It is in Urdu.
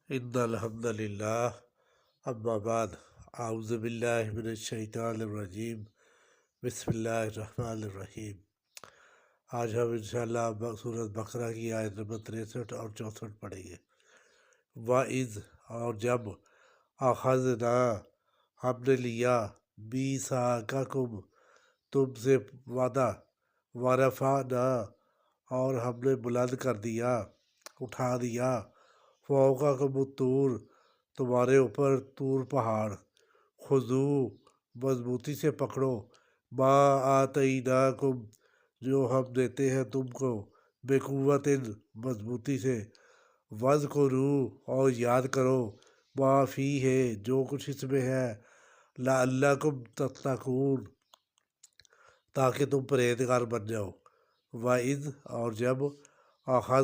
ان الحمد للہ اما بعد اعوذ باللہ من الشیطان الرجیم بسم اللہ الرحمن الرحیم۔ آج ہم انشاءاللہ سورۃ بقرہ کی آیت نمبر 63 اور 64 پڑھیں گے۔ وَإِذْ اور جب اخذنا ہم نے لیا میثاقکم تم سے وعدہ، ورفعنا اور ہم نے بلند کر دیا، اٹھا دیا، فوقکم الطور تمہارے اوپر طور پہاڑ، خذوا مضبوطی سے پکڑو، ما آتیناکم جو ہم دیتے ہیں تم کو، بقوت مضبوطی سے، واذکروا اور یاد کرو، ما فیہ جو کچھ اس میں ہے، لعلکم تتقون تاکہ تم پرہیزگار بن جاؤ۔ وَإِذْ اور جب اخذ